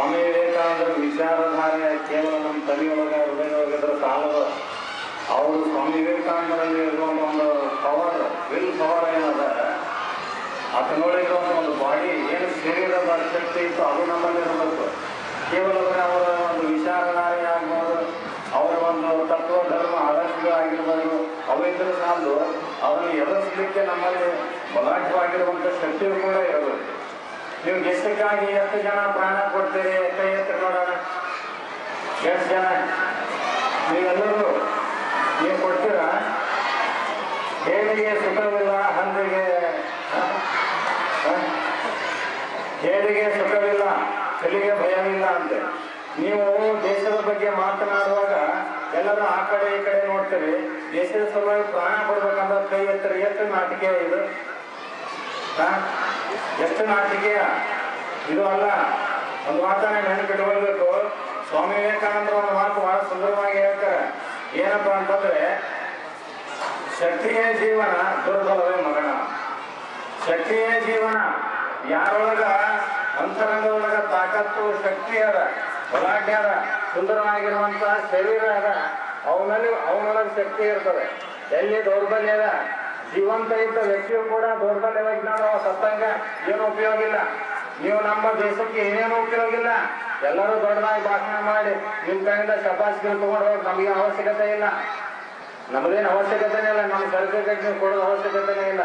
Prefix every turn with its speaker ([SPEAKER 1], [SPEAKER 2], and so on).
[SPEAKER 1] ಸ್ವಾಮಿ ವಿವೇಕಾನಂದರ ವಿಚಾರಧಾರೆ ಕೇವಲ ನಮ್ಮ ತಲೆಯೊಳಗೆ ಹೃದಯದೊಳಗಿದ್ರೆ ಸಾಲದು. ಅವರು ಸ್ವಾಮಿ ವಿವೇಕಾನಂದರಲ್ಲಿ ಇರುವಂಥ ಒಂದು ಪವರ್, ವಿಲ್ ಪವರ್ ಏನದ, ಅದನ್ನೊಳಗಿರುವಂಥ ಒಂದು ಬಾಡಿ ಏನು ಶರೀರದ ಶಕ್ತಿ ಇತ್ತು ಅದು ನಮ್ಮಲ್ಲಿ ಇರಬೇಕು. ಕೇವಲ ಅವರ ಒಂದು ವಿಚಾರಧಾರೆ ಆಗ್ಬೋದು, ಅವರ ಒಂದು ತತ್ವ ಧರ್ಮ ಆದರ್ಶಗಳಾಗಿರ್ಬೋದು, ಅವಿದ್ರ ಸಾಲದು ಅದನ್ನು ಎದುರಿಸಲಿಕ್ಕೆ ನಮ್ಮಲ್ಲಿ ಬಲಾಢ್ಯವಾಗಿರುವಂಥ ಶಕ್ತಿಯು ಕೂಡ ಇರಬೇಕು. ನೀವು ದೇಶಕ್ಕಾಗಿ ಎಷ್ಟು ಜನ ಪ್ರಾಣ ಕೊಡ್ತೀರಿ? ಕೈ ಎತ್ತಿ ನೋಡೋಣ. ಎಷ್ಟು ಜನ ನೀವೆಲ್ಲರೂ ನೀವು ಕೊಡ್ತೀರಾ? ಹೇಳಿಗೆ ಸುಖವಿಲ್ಲ, ಹಂದಿಗೆ ಹೇಳಿಗೆ ಸುಖವಿಲ್ಲ, ಕಲಿಗೆ ಭಯವಿಲ್ಲ ಅಂತೆ. ನೀವು ದೇಶದ ಬಗ್ಗೆ ಮಾತನಾಡುವಾಗ ಎಲ್ಲರೂ ಆ ಕಡೆ ಈ ಕಡೆ ನೋಡ್ತೀರಿ. ದೇಶದ ಸಲುವಾಗಿ ಪ್ರಾಣ ಕೊಡ್ಬೇಕಂದ್ರೆ ಕೈ ಎತ್ತರಿ. ಎಷ್ಟು ನಾಟಿಕೆ ಇದು? ಎಷ್ಟು ನಾಟಿಕೆಯ ಇದು ಅಲ್ಲ. ಒಂದು ಮಾತನ್ನ ನೆನಪಿಟ್ಕೊಳ್ಬೇಕು. ಸ್ವಾಮಿ ವಿವೇಕಾನಂದರು ಒಂದು ಮಾತು ಬಹಳ ಸುಂದರವಾಗಿ ಹೇಳ್ತಾರೆ. ಏನಪ್ಪಾ ಅಂತಂದ್ರೆ, ಶಕ್ತಿಯೇ ಜೀವನ, ದುರ್ಬಲವೇ ಮರಣ. ಶಕ್ತಿಯೇ ಜೀವನ. ಯಾರೊಳಗ ಅಂತರಂಗದೊಳಗ ತಾಕತ್ತು, ಶಕ್ತಿ ಅದ, ಬಲಾಢ್ಯ ಅದ, ಸುಂದರವಾಗಿರುವಂತ ಶರೀರ ಅದ, ಅವನೊಳಗೆ ಶಕ್ತಿ ಇರ್ತದೆ. ಎಲ್ಲಿ ದೌರ್ಬಲ್ಯ ಅದ, ಜೀವಂತ ಇದ್ದ ವ್ಯಕ್ತಿಯು ಕೂಡ ದೌರ್ಬಲ್ಯವಾಗಿ ನಾವು ಸತ್ತಂಗ ಏನು ಉಪಯೋಗ ಇಲ್ಲ. ನೀವು ನಮ್ಮ ದೇಶಕ್ಕೆ ಏನೇನು ಉಪಯೋಗ ಇಲ್ಲ. ಎಲ್ಲರೂ ದೊಡ್ಡದಾಗಿ ಭಾಷಣ ಮಾಡಿ ನಿಮ್ಮ ಕೈಯಿಂದ ಶಪಾಸಿಗೆ ತಗೊಂಡು ಹೋಗಿ ನಮಗೆ ಅವಶ್ಯಕತೆ ಇಲ್ಲ. ನಮಗೇನು ಅವಶ್ಯಕತೆನೇ ಇಲ್ಲ. ನಮ್ಮ ಸರ್ಕಾರಕ್ಕೆ ನೀವು ಕೊಡೋದು ಅವಶ್ಯಕತೆನೇ ಇಲ್ಲ.